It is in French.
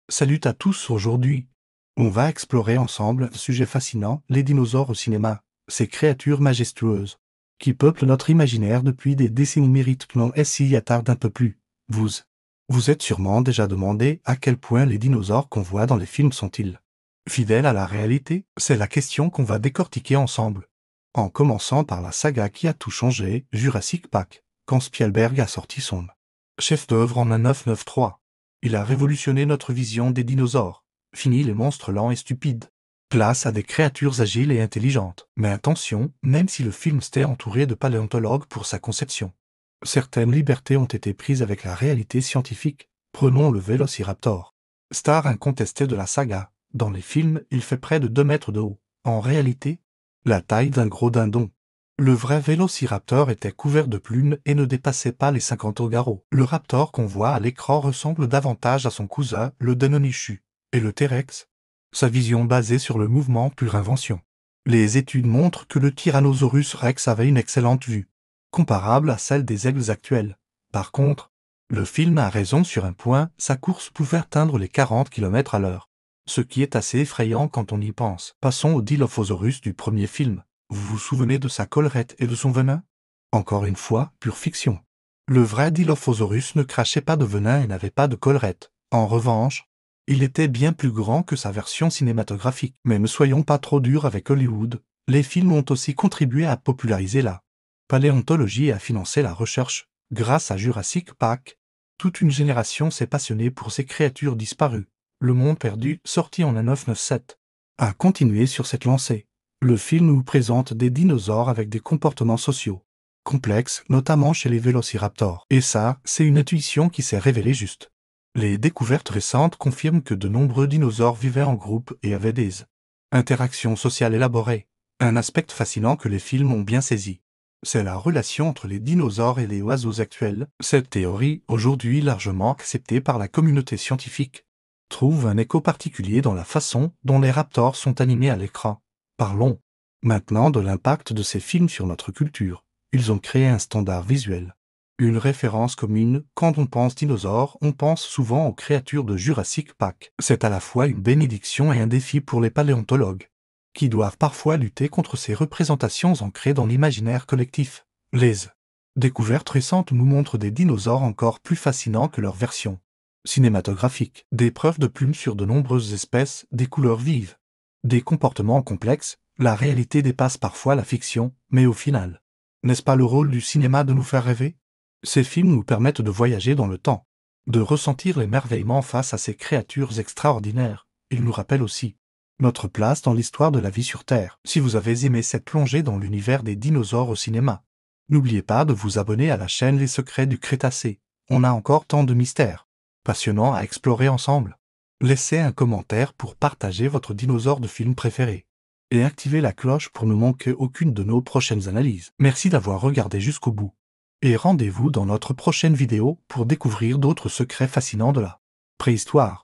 Salut à tous, aujourd'hui, on va explorer ensemble un sujet fascinant, les dinosaures au cinéma, ces créatures majestueuses, qui peuplent notre imaginaire depuis des décennies méritent que l'on s'y attarde un peu plus. Vous êtes sûrement déjà demandé à quel point les dinosaures qu'on voit dans les films sont-ils fidèles à la réalité? C'est la question qu'on va décortiquer ensemble. En commençant par la saga qui a tout changé, Jurassic Park, quand Spielberg a sorti son chef-d'œuvre en 1993. Il a révolutionné notre vision des dinosaures. Fini les monstres lents et stupides. Place à des créatures agiles et intelligentes. Mais attention, même si le film s'était entouré de paléontologues pour sa conception, certaines libertés ont été prises avec la réalité scientifique. Prenons le Vélociraptor. Star incontesté de la saga. Dans les films, il fait près de 2 mètres de haut. En réalité, la taille d'un gros dindon. Le vrai Vélociraptor était couvert de plumes et ne dépassait pas les 50 au garrot. Le raptor qu'on voit à l'écran ressemble davantage à son cousin, le Deinonychus. Et le T-Rex? Sa vision basée sur le mouvement pure invention. Les études montrent que le Tyrannosaurus Rex avait une excellente vue, comparable à celle des aigles actuels. Par contre, le film a raison sur un point, sa course pouvait atteindre les 40 km à l'heure. Ce qui est assez effrayant quand on y pense. Passons au Dilophosaurus du premier film. Vous vous souvenez de sa collerette et de son venin? Encore une fois, pure fiction. Le vrai Dilophosaurus ne crachait pas de venin et n'avait pas de collerette. En revanche, il était bien plus grand que sa version cinématographique. Mais ne soyons pas trop durs avec Hollywood. Les films ont aussi contribué à populariser la paléontologie et à financer la recherche. Grâce à Jurassic Park, toute une génération s'est passionnée pour ces créatures disparues. Le Monde perdu, sorti en 1997, a continué sur cette lancée. Le film nous présente des dinosaures avec des comportements sociaux complexes, notamment chez les vélociraptors. Et ça, c'est une intuition qui s'est révélée juste. Les découvertes récentes confirment que de nombreux dinosaures vivaient en groupe et avaient des interactions sociales élaborées. Un aspect fascinant que les films ont bien saisi. C'est la relation entre les dinosaures et les oiseaux actuels. Cette théorie, aujourd'hui largement acceptée par la communauté scientifique, trouve un écho particulier dans la façon dont les raptors sont animés à l'écran. Parlons maintenant de l'impact de ces films sur notre culture. Ils ont créé un standard visuel, une référence commune. Quand on pense dinosaures, on pense souvent aux créatures de Jurassic Park. C'est à la fois une bénédiction et un défi pour les paléontologues, qui doivent parfois lutter contre ces représentations ancrées dans l'imaginaire collectif. Les découvertes récentes nous montrent des dinosaures encore plus fascinants que leur version cinématographique. Des preuves de plumes sur de nombreuses espèces, des couleurs vives, des comportements complexes. La réalité dépasse parfois la fiction, mais au final, n'est-ce pas le rôle du cinéma de nous faire rêver? Ces films nous permettent de voyager dans le temps, de ressentir l'émerveillement face à ces créatures extraordinaires. Ils nous rappellent aussi notre place dans l'histoire de la vie sur Terre. Si vous avez aimé cette plongée dans l'univers des dinosaures au cinéma, n'oubliez pas de vous abonner à la chaîne Les Secrets du Crétacé. On a encore tant de mystères passionnants à explorer ensemble. Laissez un commentaire pour partager votre dinosaure de film préféré. Et activez la cloche pour ne manquer aucune de nos prochaines analyses. Merci d'avoir regardé jusqu'au bout. Et rendez-vous dans notre prochaine vidéo pour découvrir d'autres secrets fascinants de la préhistoire.